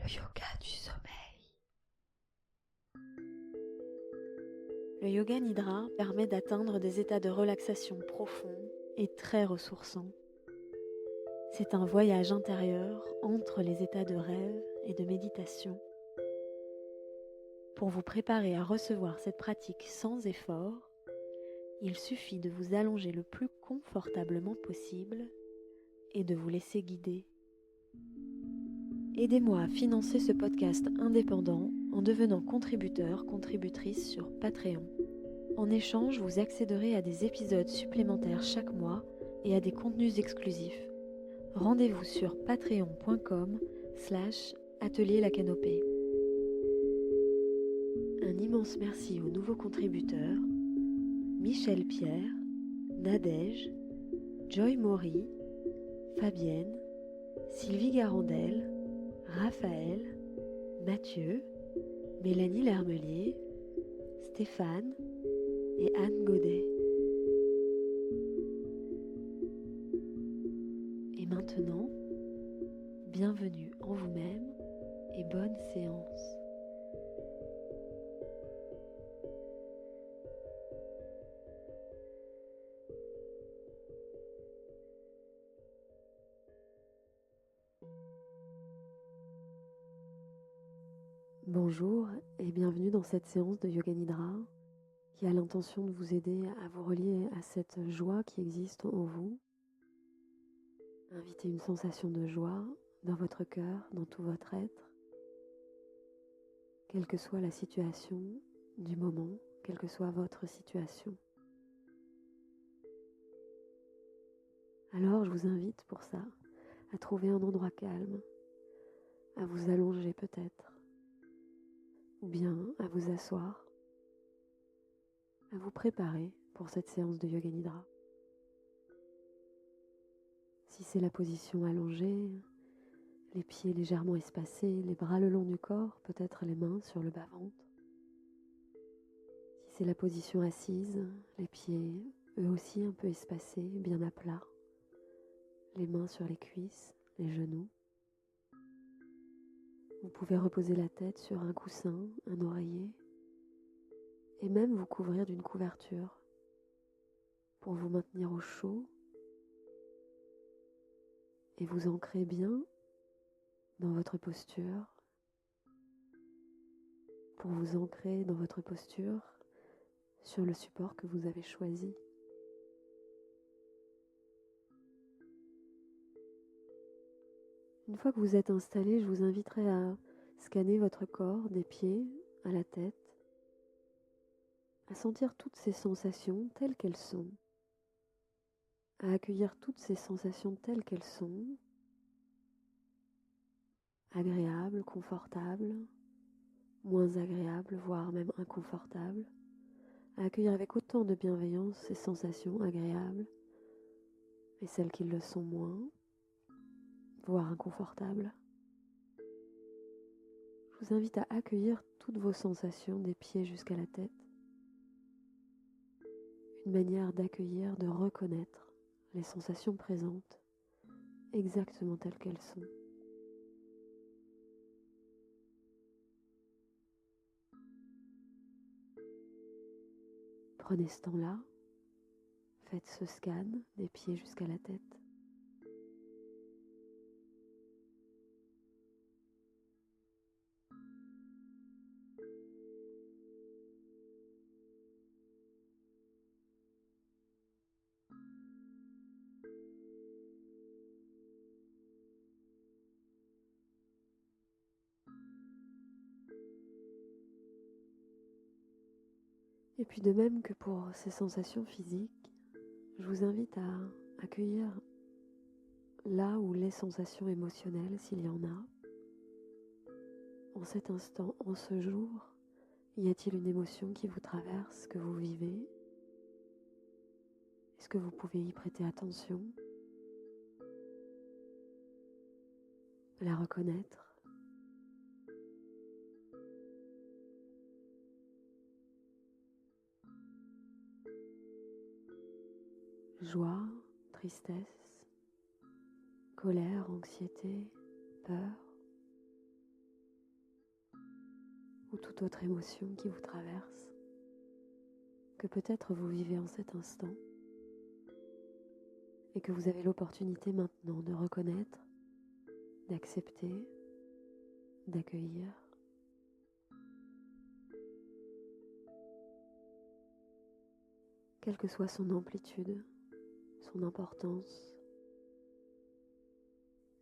Le yoga du sommeil. Le yoga nidra permet d'atteindre des états de relaxation profonds et très ressourçants. C'est un voyage intérieur entre les états de rêve et de méditation. Pour vous préparer à recevoir cette pratique sans effort, il suffit de vous allonger le plus confortablement possible et de vous laisser guider. Aidez-moi à financer ce podcast indépendant en devenant contributeur/contributrice sur Patreon. En échange, vous accéderez à des épisodes supplémentaires chaque mois et à des contenus exclusifs. Rendez-vous sur patreon.com/atelier la canopée. Un immense merci aux nouveaux contributeurs Michel Pierre, Nadège, Joy Maury, Fabienne, Sylvie Garandel, Raphaël, Mathieu, Mélanie Lermelier, Stéphane et Anne Godet. Et maintenant, bienvenue en vous-même et bonne séance. Bonjour et bienvenue dans cette séance de Yoga Nidra qui a l'intention de vous aider à vous relier à cette joie qui existe en vous. Invitez une sensation de joie dans votre cœur, dans tout votre être, quelle que soit la situation du moment, quelle que soit votre situation. Alors je vous invite pour ça à trouver un endroit calme, à vous allonger peut-être, ou bien à vous asseoir, à vous préparer pour cette séance de Yoga Nidra. Si c'est la position allongée, les pieds légèrement espacés, les bras le long du corps, peut-être les mains sur le bas-ventre. Si c'est la position assise, les pieds eux aussi un peu espacés, bien à plat, les mains sur les cuisses, les genoux. Vous pouvez reposer la tête sur un coussin, un oreiller, et même vous couvrir d'une couverture pour vous maintenir au chaud et vous ancrer bien dans votre posture, pour vous ancrer dans votre posture sur le support que vous avez choisi. Une fois que vous êtes installé, je vous inviterai à scanner votre corps des pieds à la tête, à sentir toutes ces sensations telles qu'elles sont, à accueillir toutes ces sensations telles qu'elles sont, agréables, confortables, moins agréables, voire même inconfortables, à accueillir avec autant de bienveillance ces sensations agréables et celles qui le sont moins, voire inconfortables. Je vous invite à accueillir toutes vos sensations des pieds jusqu'à la tête. Une manière d'accueillir, de reconnaître les sensations présentes exactement telles qu'elles sont. Prenez ce temps-là, faites ce scan des pieds jusqu'à la tête. Et puis de même que pour ces sensations physiques, je vous invite à accueillir là où les sensations émotionnelles, s'il y en a. En cet instant, en ce jour, y a-t-il une émotion qui vous traverse, que vous vivez? Est-ce que vous pouvez y prêter attention? La reconnaître? Joie, tristesse, colère, anxiété, peur. toute autre émotion qui vous traverse, que peut-être vous vivez en cet instant et que vous avez l'opportunité maintenant de reconnaître, d'accepter, d'accueillir. Quelle que soit son amplitude, son importance,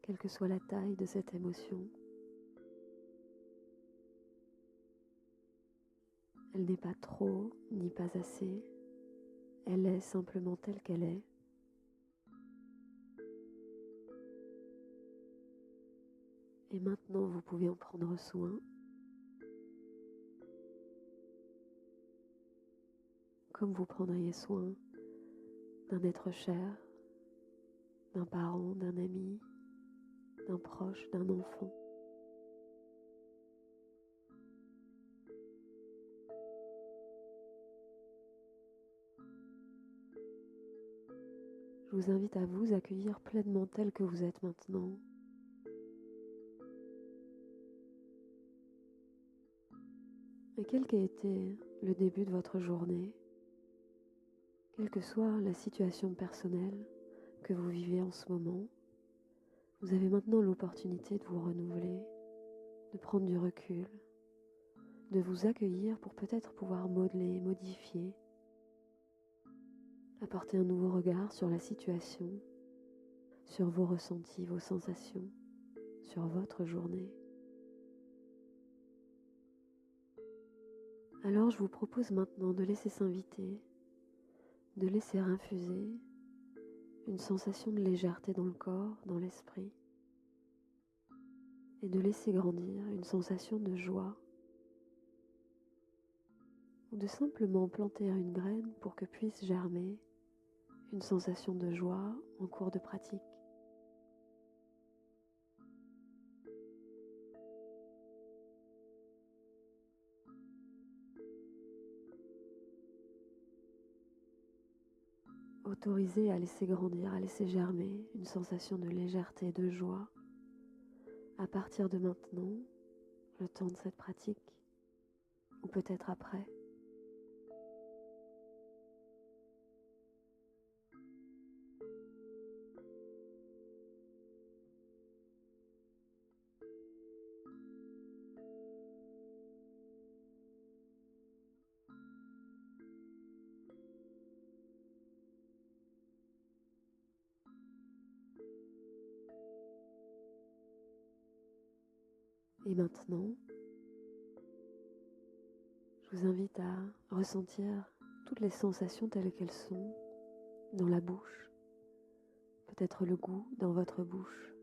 quelle que soit la taille de cette émotion, elle n'est pas trop ni pas assez, elle est simplement telle qu'elle est. Et maintenant, vous pouvez en prendre soin, comme vous prendriez soin d'un être cher, d'un parent, d'un ami, d'un proche, d'un enfant. Je vous invite à vous accueillir pleinement tel que vous êtes maintenant. Et quel qu'ait été le début de votre journée, quelle que soit la situation personnelle que vous vivez en ce moment, vous avez maintenant l'opportunité de vous renouveler, de prendre du recul, de vous accueillir pour peut-être pouvoir modeler, modifier, apporter un nouveau regard sur la situation, sur vos ressentis, vos sensations, sur votre journée. Alors je vous propose maintenant de laisser s'inviter, de laisser infuser une sensation de légèreté dans le corps, dans l'esprit, et de laisser grandir une sensation de joie, ou de simplement planter une graine pour que puisse germer une sensation de joie en cours de pratique. Autorisez à laisser grandir, à laisser germer une sensation de légèreté, de joie, à partir de maintenant, le temps de cette pratique, ou peut-être après. Et maintenant, je vous invite à ressentir toutes les sensations telles qu'elles sont dans la bouche, peut-être le goût dans votre bouche.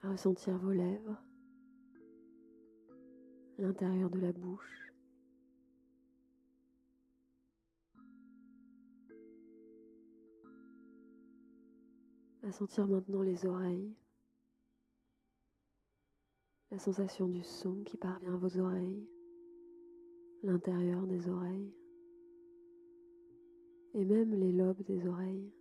À ressentir vos lèvres, l'intérieur de la bouche, à sentir maintenant les oreilles, la sensation du son qui parvient à vos oreilles, l'intérieur des oreilles, et même les lobes des oreilles.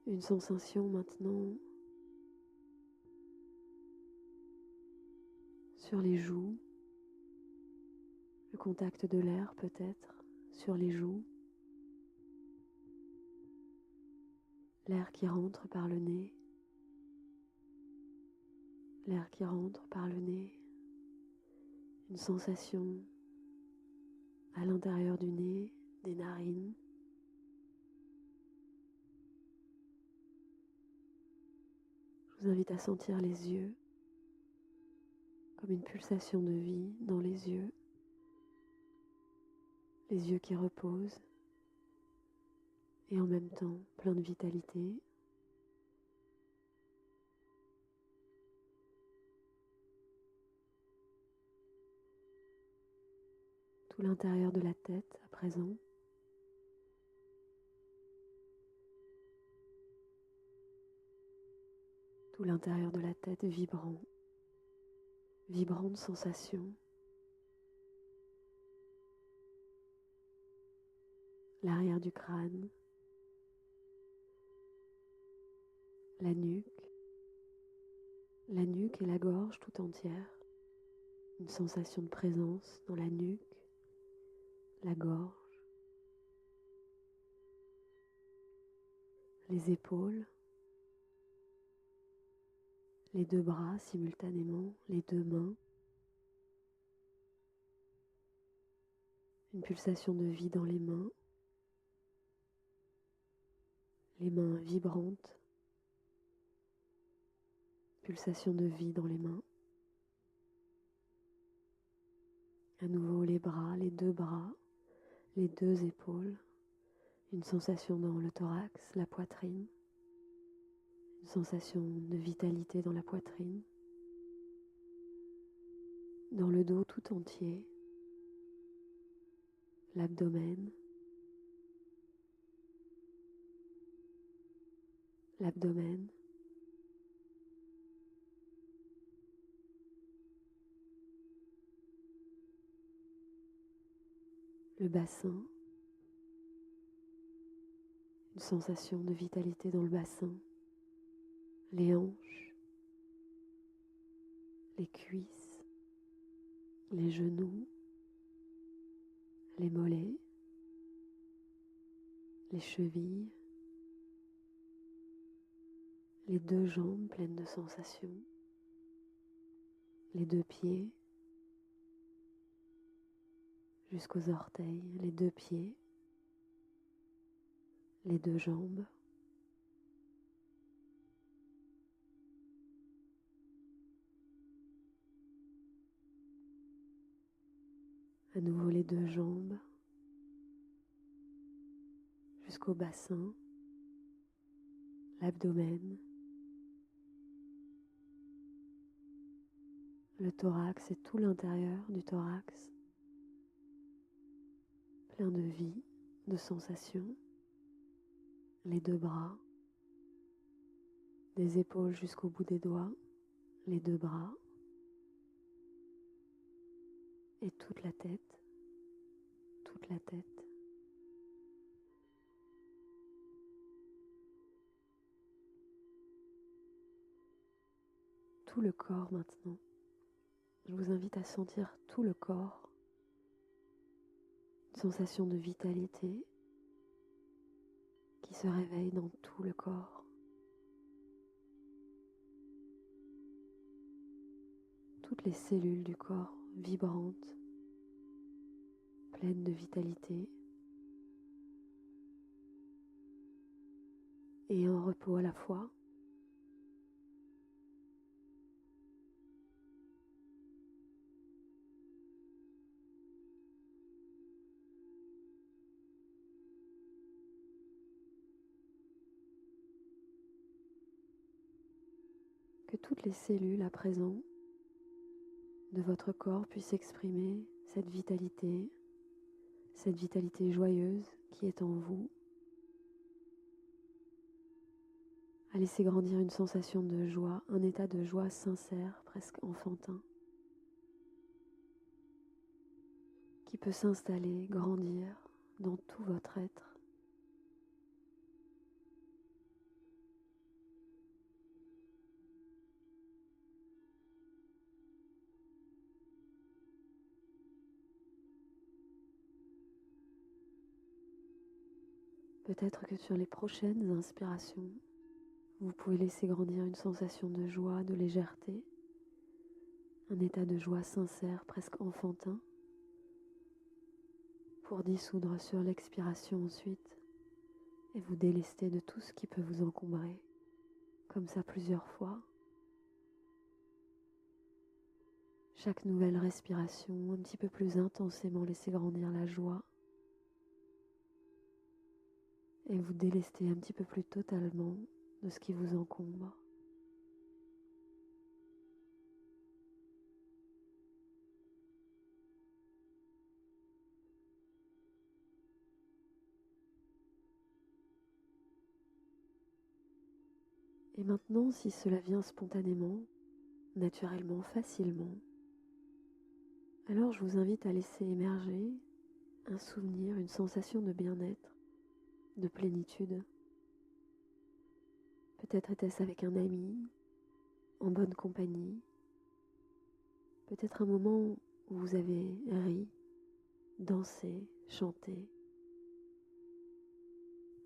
Une sensation maintenant sur les joues, le contact de l'air peut-être sur les joues, l'air qui rentre par le nez, l'air qui rentre par le nez, une sensation à l'intérieur du nez, des narines. Je vous invite à sentir les yeux comme une pulsation de vie dans les yeux qui reposent et en même temps plein de vitalité. Tout l'intérieur de la tête à présent. tout l'intérieur de la tête vibrant, vibrant de sensations, l'arrière du crâne, la nuque et la gorge tout entière, une sensation de présence dans la nuque, la gorge, les épaules, les deux bras simultanément, les deux mains, une pulsation de vie dans les mains vibrantes, pulsation de vie dans les mains, à nouveau les bras, les deux épaules, une sensation dans le thorax, la poitrine, une sensation de vitalité dans la poitrine, dans le dos tout entier, l'abdomen, le bassin, une sensation de vitalité dans le bassin, les hanches, les cuisses, les genoux, les mollets, les chevilles, les deux jambes pleines de sensations, les deux pieds, jusqu'aux orteils, les deux pieds, les deux jambes, à nouveau les deux jambes, jusqu'au bassin, l'abdomen, le thorax et tout l'intérieur du thorax, plein de vie, de sensations, les deux bras, des épaules jusqu'au bout des doigts, les deux bras, et toute la tête, tout le corps maintenant. Je vous invite à sentir tout le corps, une sensation de vitalité qui se réveille dans tout le corps. Toutes les cellules du corps vibrantes, pleines de vitalité et en repos à la fois. Que toutes les cellules à présent de votre corps puissent exprimer cette vitalité joyeuse qui est en vous, à laisser grandir une sensation de joie, un état de joie sincère, presque enfantin, qui peut s'installer, grandir dans tout votre être. Peut-être que sur les prochaines inspirations, vous pouvez laisser grandir une sensation de joie, de légèreté, un état de joie sincère, presque enfantin, pour dissoudre sur l'expiration ensuite et vous délester de tout ce qui peut vous encombrer, comme ça plusieurs fois. Chaque nouvelle respiration, un petit peu plus intensément, laissez grandir la joie et vous délester un petit peu plus totalement de ce qui vous encombre. Et maintenant, si cela vient spontanément, naturellement, facilement, alors je vous invite à laisser émerger un souvenir, une sensation de bien-être, de plénitude. Peut-être était-ce avec un ami, en bonne compagnie, peut-être un moment où vous avez ri, dansé, chanté,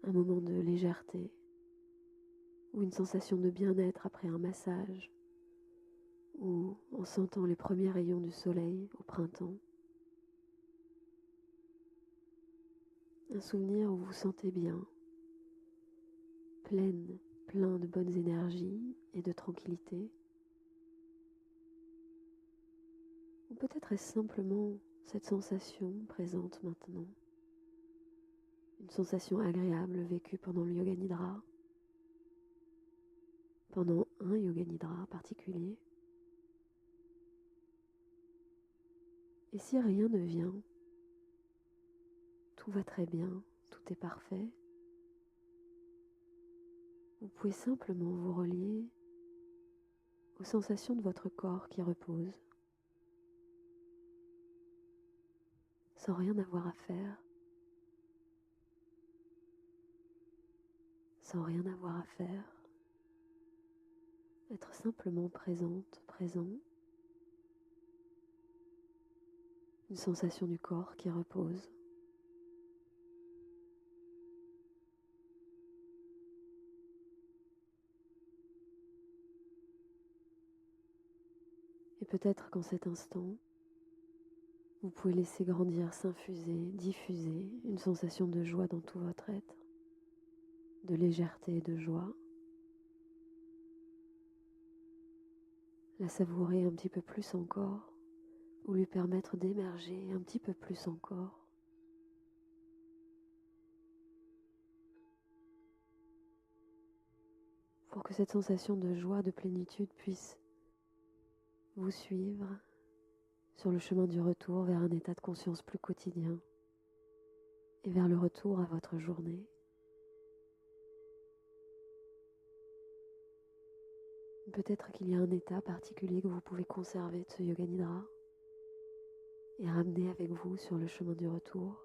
un moment de légèreté, ou une sensation de bien-être après un massage, ou en sentant les premiers rayons du soleil au printemps. Un souvenir où vous vous sentez bien, plein de bonnes énergies et de tranquillité. Ou peut-être est-ce simplement cette sensation présente maintenant, une sensation agréable vécue pendant le Yoga Nidra, pendant un Yoga Nidra particulier. Et si rien ne vient, tout va très bien, tout est parfait, vous pouvez simplement vous relier aux sensations de votre corps qui repose, sans rien avoir à faire, sans rien avoir à faire, être simplement présente, présent, une sensation du corps qui repose. Et peut-être qu'en cet instant, vous pouvez laisser grandir, s'infuser, diffuser une sensation de joie dans tout votre être, de légèreté et de joie. La savourer un petit peu plus encore, ou lui permettre d'émerger un petit peu plus encore. Pour que cette sensation de joie, de plénitude puisse vous suivre sur le chemin du retour vers un état de conscience plus quotidien et vers le retour à votre journée. Peut-être qu'il y a un état particulier que vous pouvez conserver de ce Yoga Nidra et ramener avec vous sur le chemin du retour.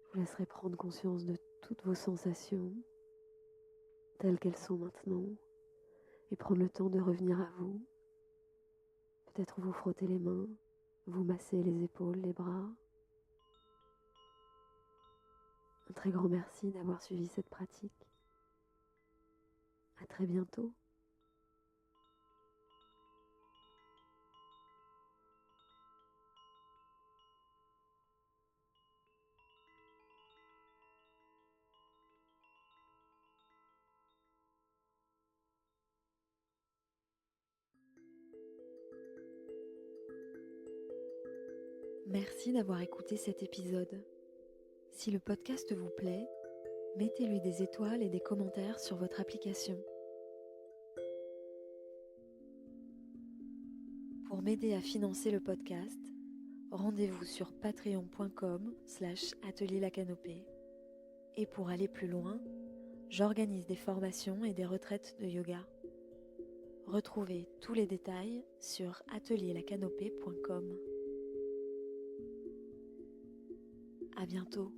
Je vous laisserai prendre conscience de toutes vos sensations telles qu'elles sont maintenant et prendre le temps de revenir à vous. Peut-être vous frotter les mains, vous masser les épaules, les bras. Un très grand merci d'avoir suivi cette pratique. À très bientôt. Merci d'avoir écouté cet épisode. Si le podcast vous plaît, mettez-lui des étoiles et des commentaires sur votre application. Pour m'aider à financer le podcast, rendez-vous sur patreon.com/atelierlacanopée. Et pour aller plus loin, j'organise des formations et des retraites de yoga. Retrouvez tous les détails sur atelierlacanopée.com. À bientôt.